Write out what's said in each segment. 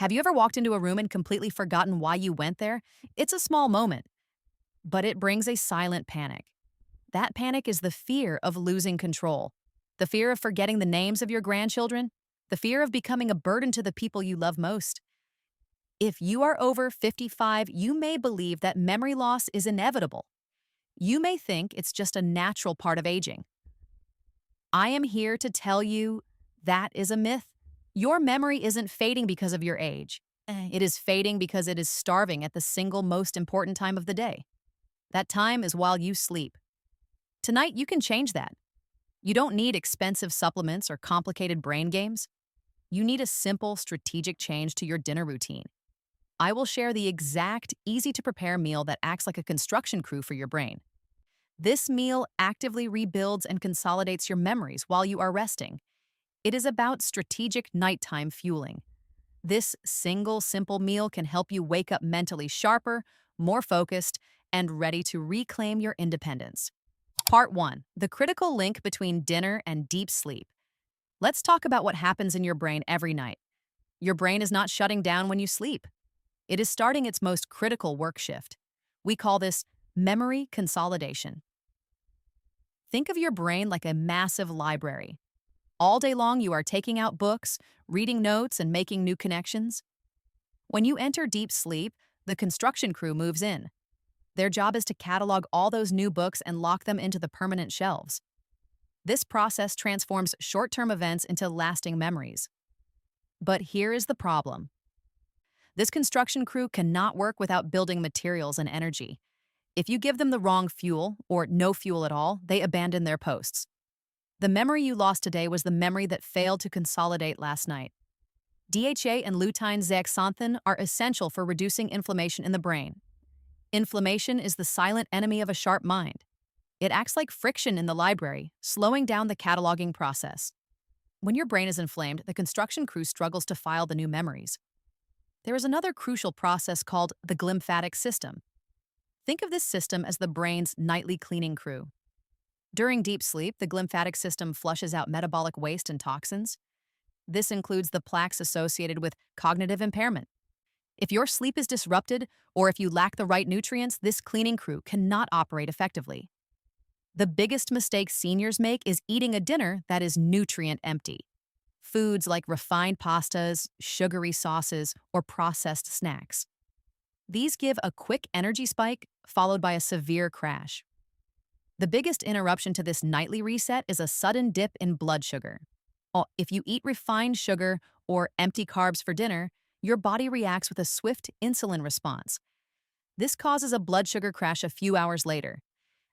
Have you ever walked into a room and completely forgotten why you went there? It's a small moment, but it brings a silent panic. That panic is the fear of losing control, the fear of forgetting the names of your grandchildren, the fear of becoming a burden to the people you love most. If you are over 55, you may believe that memory loss is inevitable. You may think it's just a natural part of aging. I am here to tell you that is a myth. Your memory isn't fading because of your age. It is fading because it is starving at the single most important time of the day. That time is while you sleep. Tonight, you can change that. You don't need expensive supplements or complicated brain games. You need a simple, strategic change to your dinner routine. I will share the exact, easy-to-prepare meal that acts like a construction crew for your brain. This meal actively rebuilds and consolidates your memories while you are resting. It is about strategic nighttime fueling. This single, simple meal can help you wake up mentally sharper, more focused, and ready to reclaim your independence. Part 1. The critical link between dinner and deep sleep. Let's talk about what happens in your brain every night. Your brain is not shutting down when you sleep. It is starting its most critical work shift. We call this memory consolidation. Think of your brain like a massive library. All day long, you are taking out books, reading notes, and making new connections. When you enter deep sleep, the construction crew moves in. Their job is to catalog all those new books and lock them into the permanent shelves. This process transforms short-term events into lasting memories. But here is the problem. This construction crew cannot work without building materials and energy. If you give them the wrong fuel, or no fuel at all, they abandon their posts. The memory you lost today was the memory that failed to consolidate last night. DHA and lutein zeaxanthin are essential for reducing inflammation in the brain. Inflammation is the silent enemy of a sharp mind. It acts like friction in the library, slowing down the cataloging process. When your brain is inflamed, the construction crew struggles to file the new memories. There is another crucial process called the glymphatic system. Think of this system as the brain's nightly cleaning crew. During deep sleep, the glymphatic system flushes out metabolic waste and toxins. This includes the plaques associated with cognitive impairment. If your sleep is disrupted, or if you lack the right nutrients, this cleaning crew cannot operate effectively. The biggest mistake seniors make is eating a dinner that is nutrient empty. Foods like refined pastas, sugary sauces, or processed snacks. These give a quick energy spike, followed by a severe crash. The biggest interruption to this nightly reset is a sudden dip in blood sugar. If you eat refined sugar or empty carbs for dinner, your body reacts with a swift insulin response. This causes a blood sugar crash a few hours later.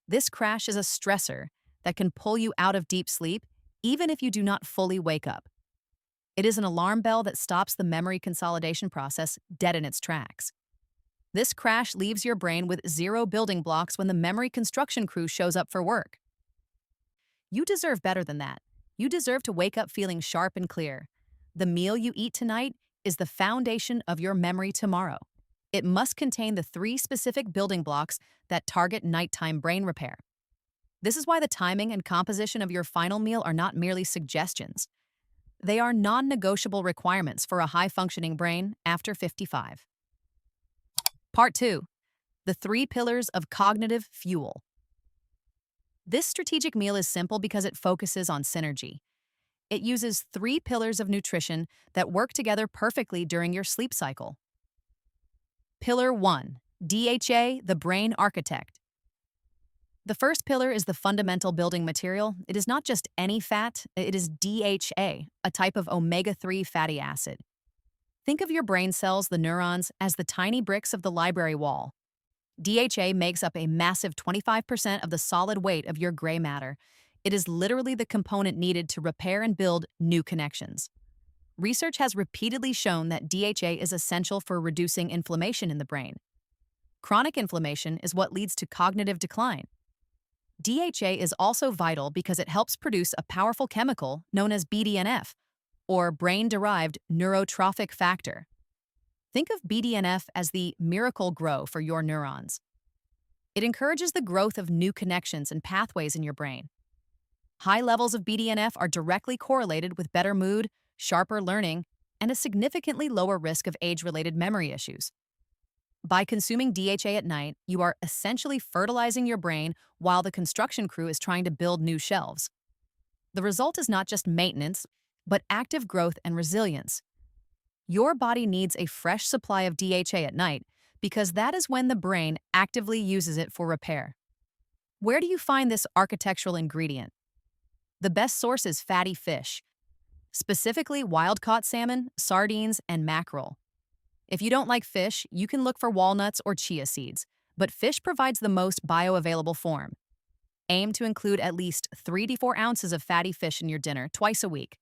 This crash is a stressor that can pull you out of deep sleep, even if you do not fully wake up. It is an alarm bell that stops the memory consolidation process dead in its tracks. This crash leaves your brain with zero building blocks when the memory construction crew shows up for work. You deserve better than that. You deserve to wake up feeling sharp and clear. The meal you eat tonight is the foundation of your memory tomorrow. It must contain the 3 specific building blocks that target nighttime brain repair. This is why the timing and composition of your final meal are not merely suggestions. They are non-negotiable requirements for a high-functioning brain after 55. Part 2. The 3 pillars of cognitive fuel. This strategic meal is simple because it focuses on synergy. It uses 3 pillars of nutrition that work together perfectly during your sleep cycle. Pillar 1. DHA, the brain architect. The first pillar is the fundamental building material. It is not just any fat, it is DHA, a type of omega-3 fatty acid. Think of your brain cells, the neurons, as the tiny bricks of the library wall. DHA makes up a massive 25% of the solid weight of your gray matter. It is literally the component needed to repair and build new connections. Research has repeatedly shown that DHA is essential for reducing inflammation in the brain. Chronic inflammation is what leads to cognitive decline. DHA is also vital because it helps produce a powerful chemical known as BDNF, or brain-derived neurotrophic factor. Think of BDNF as the miracle grow for your neurons. It encourages the growth of new connections and pathways in your brain. High levels of BDNF are directly correlated with better mood, sharper learning, and a significantly lower risk of age-related memory issues. By consuming DHA at night, you are essentially fertilizing your brain while the construction crew is trying to build new shelves. The result is not just maintenance, but active growth and resilience. Your body needs a fresh supply of DHA at night because that is when the brain actively uses it for repair. Where do you find this architectural ingredient? The best source is fatty fish, specifically wild-caught salmon, sardines, and mackerel. If you don't like fish, you can look for walnuts or chia seeds, but fish provides the most bioavailable form. Aim to include at least 3 to 4 ounces of fatty fish in your dinner twice a week.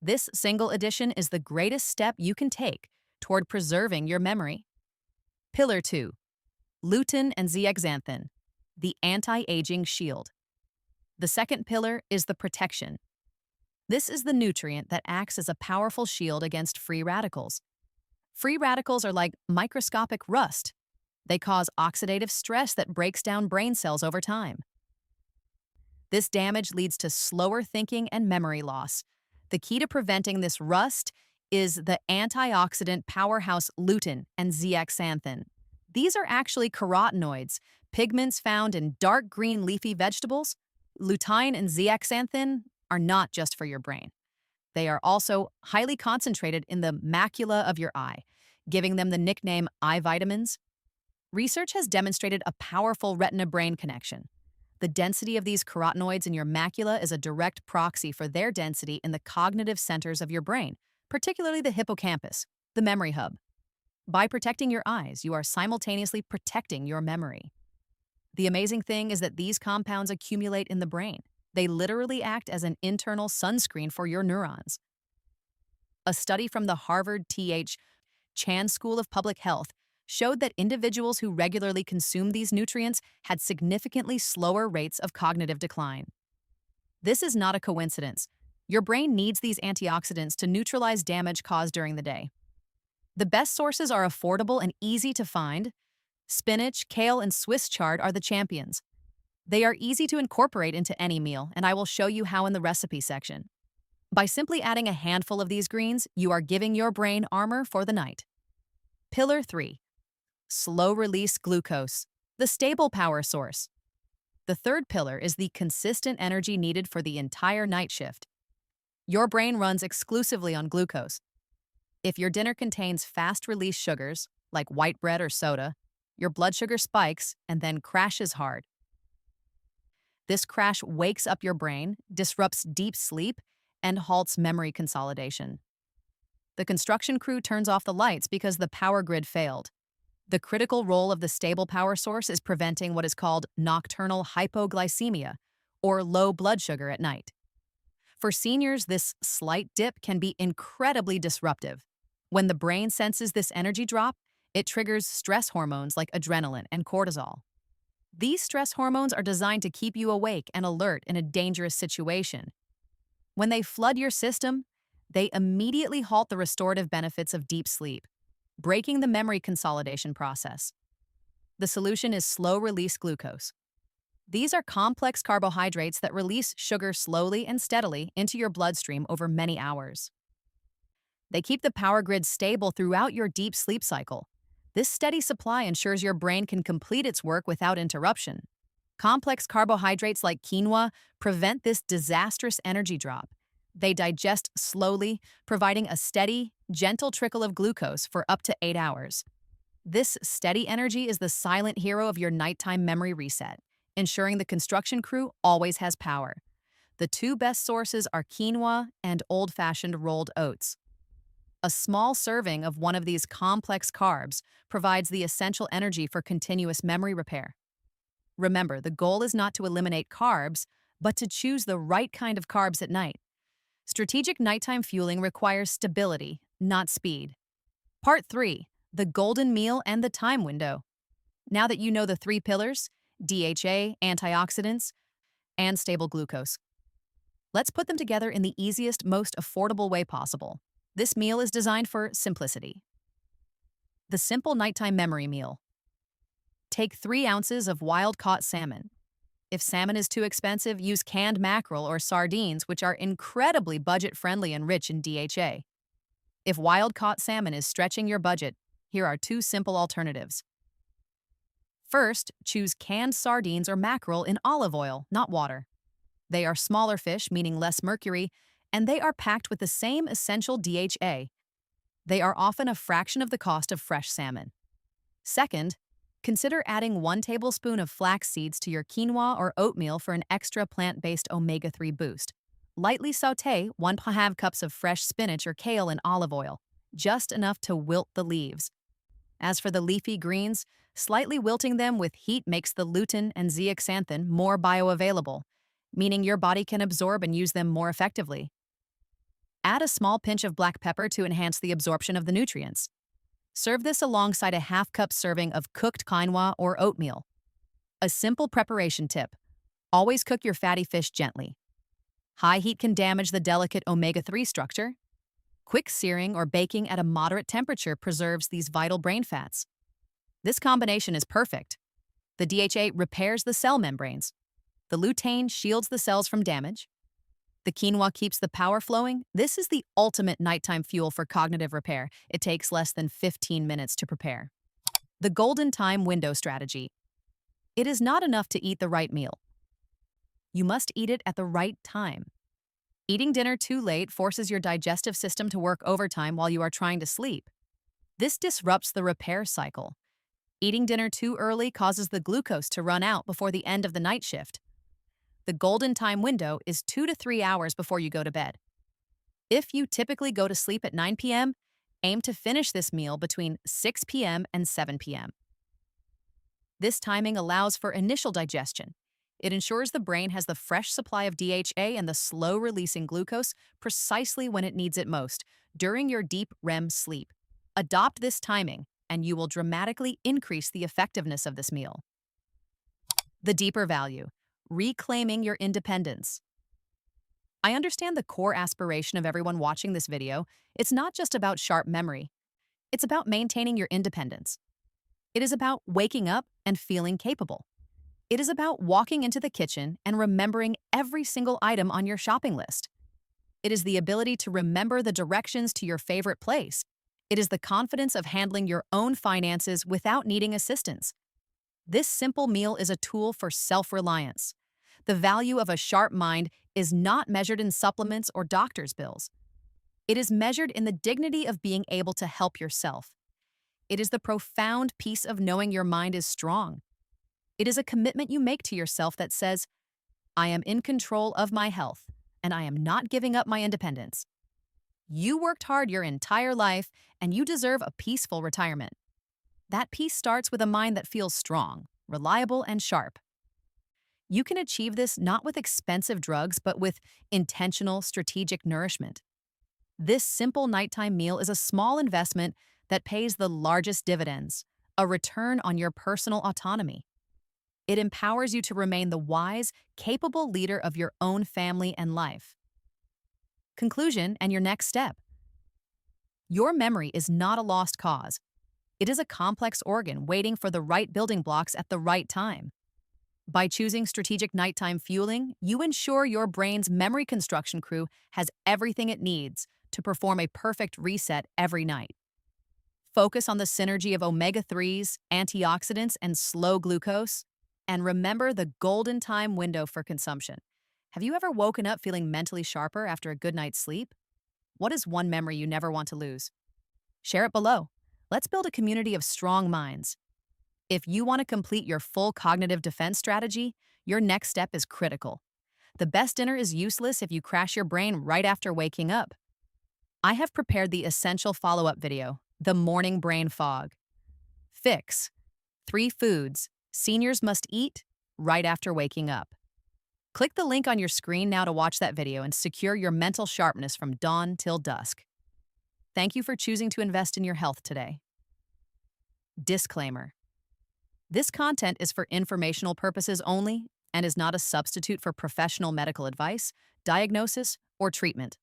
This single addition is the greatest step you can take toward preserving your memory. Pillar 2. Lutein and zeaxanthin, the anti-aging shield. The second pillar is the protection. This is the nutrient that acts as a powerful shield against free radicals. Free radicals are like microscopic rust. They cause oxidative stress that breaks down brain cells over time. This damage leads to slower thinking and memory loss. The key to preventing this rust is the antioxidant powerhouse lutein and zeaxanthin. These are actually carotenoids, pigments found in dark green leafy vegetables. Lutein and zeaxanthin are not just for your brain. They are also highly concentrated in the macula of your eye, giving them the nickname eye vitamins. Research has demonstrated a powerful retina-brain connection. The density of these carotenoids in your macula is a direct proxy for their density in the cognitive centers of your brain, particularly the hippocampus, the memory hub. By protecting your eyes, you are simultaneously protecting your memory. The amazing thing is that these compounds accumulate in the brain. They literally act as an internal sunscreen for your neurons. A study from the Harvard T.H. Chan School of Public Health showed that individuals who regularly consumed these nutrients had significantly slower rates of cognitive decline. This is not a coincidence. Your brain needs these antioxidants to neutralize damage caused during the day. The best sources are affordable and easy to find. Spinach, kale, and Swiss chard are the champions. They are easy to incorporate into any meal, and I will show you how in the recipe section. By simply adding a handful of these greens, you are giving your brain armor for the night. Pillar 3. Slow-release glucose, the stable power source. The third pillar is the consistent energy needed for the entire night shift. Your brain runs exclusively on glucose. If your dinner contains fast-release sugars, like white bread or soda, your blood sugar spikes and then crashes hard. This crash wakes up your brain, disrupts deep sleep, and halts memory consolidation. The construction crew turns off the lights because the power grid failed. The critical role of the stable power source is preventing what is called nocturnal hypoglycemia, or low blood sugar at night. For seniors, this slight dip can be incredibly disruptive. When the brain senses this energy drop, it triggers stress hormones like adrenaline and cortisol. These stress hormones are designed to keep you awake and alert in a dangerous situation. When they flood your system, they immediately halt the restorative benefits of deep sleep, breaking the memory consolidation process. The solution is slow-release glucose. These are complex carbohydrates that release sugar slowly and steadily into your bloodstream over many hours. They keep the power grid stable throughout your deep sleep cycle. This steady supply ensures your brain can complete its work without interruption. Complex carbohydrates like quinoa prevent this disastrous energy drop. They digest slowly, providing a steady, gentle trickle of glucose for up to 8 hours. This steady energy is the silent hero of your nighttime memory reset, ensuring the construction crew always has power. The two best sources are quinoa and old-fashioned rolled oats. A small serving of one of these complex carbs provides the essential energy for continuous memory repair. Remember, the goal is not to eliminate carbs, but to choose the right kind of carbs at night. Strategic nighttime fueling requires stability, not speed. Part 3. The golden meal and the time window. Now that you know the 3 pillars, DHA, antioxidants, and stable glucose, let's put them together in the easiest, most affordable way possible. This meal is designed for simplicity. The simple nighttime memory meal. Take 3 ounces of wild-caught salmon. If salmon is too expensive, use canned mackerel or sardines, which are incredibly budget-friendly and rich in DHA. If wild-caught salmon is stretching your budget, here are two simple alternatives. First, choose canned sardines or mackerel in olive oil, not water. They are smaller fish, meaning less mercury, and they are packed with the same essential DHA. They are often a fraction of the cost of fresh salmon. Second, consider adding 1 tablespoon of flax seeds to your quinoa or oatmeal for an extra plant-based omega-3 boost. Lightly sauté 1.5 cups of fresh spinach or kale in olive oil, just enough to wilt the leaves. As for the leafy greens, slightly wilting them with heat makes the lutein and zeaxanthin more bioavailable, meaning your body can absorb and use them more effectively. Add a small pinch of black pepper to enhance the absorption of the nutrients. Serve this alongside a half-cup serving of cooked quinoa or oatmeal. A simple preparation tip: always cook your fatty fish gently. High heat can damage the delicate omega-3 structure. Quick searing or baking at a moderate temperature preserves these vital brain fats. This combination is perfect. The DHA repairs the cell membranes. The lutein shields the cells from damage. The quinoa keeps the power flowing. This is the ultimate nighttime fuel for cognitive repair. It takes less than 15 minutes to prepare. The golden time window strategy. It is not enough to eat the right meal. You must eat it at the right time. Eating dinner too late forces your digestive system to work overtime while you are trying to sleep. This disrupts the repair cycle. Eating dinner too early causes the glucose to run out before the end of the night shift. The golden time window is 2 to 3 hours before you go to bed. If you typically go to sleep at 9 p.m., aim to finish this meal between 6 p.m. and 7 p.m. This timing allows for initial digestion. It ensures the brain has the fresh supply of DHA and the slow-releasing glucose precisely when it needs it most, during your deep REM sleep. Adopt this timing, and you will dramatically increase the effectiveness of this meal. The deeper value: reclaiming your independence. I understand the core aspiration of everyone watching this video. It's not just about sharp memory. It's about maintaining your independence. It is about waking up and feeling capable. It is about walking into the kitchen and remembering every single item on your shopping list. It is the ability to remember the directions to your favorite place. It is the confidence of handling your own finances without needing assistance. This simple meal is a tool for self-reliance. The value of a sharp mind is not measured in supplements or doctor's bills. It is measured in the dignity of being able to help yourself. It is the profound peace of knowing your mind is strong. It is a commitment you make to yourself that says, I am in control of my health, and I am not giving up my independence. You worked hard your entire life, and you deserve a peaceful retirement. That peace starts with a mind that feels strong, reliable, and sharp. You can achieve this not with expensive drugs, but with intentional, strategic nourishment. This simple nighttime meal is a small investment that pays the largest dividends, a return on your personal autonomy. It empowers you to remain the wise, capable leader of your own family and life. Conclusion and your next step. Your memory is not a lost cause. It is a complex organ waiting for the right building blocks at the right time. By choosing strategic nighttime fueling, you ensure your brain's memory construction crew has everything it needs to perform a perfect reset every night. Focus on the synergy of omega-3s, antioxidants, and slow glucose, and remember the golden time window for consumption. Have you ever woken up feeling mentally sharper after a good night's sleep? What is one memory you never want to lose? Share it below. Let's build a community of strong minds. If you want to complete your full cognitive defense strategy, your next step is critical. The best dinner is useless if you crash your brain right after waking up. I have prepared the essential follow-up video, the morning brain fog. Fix: 3 foods seniors must eat right after waking up. Click the link on your screen now to watch that video and secure your mental sharpness from dawn till dusk. Thank you for choosing to invest in your health today. Disclaimer: this content is for informational purposes only and is not a substitute for professional medical advice, diagnosis, or treatment.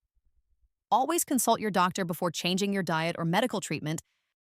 Always consult your doctor before changing your diet or medical treatment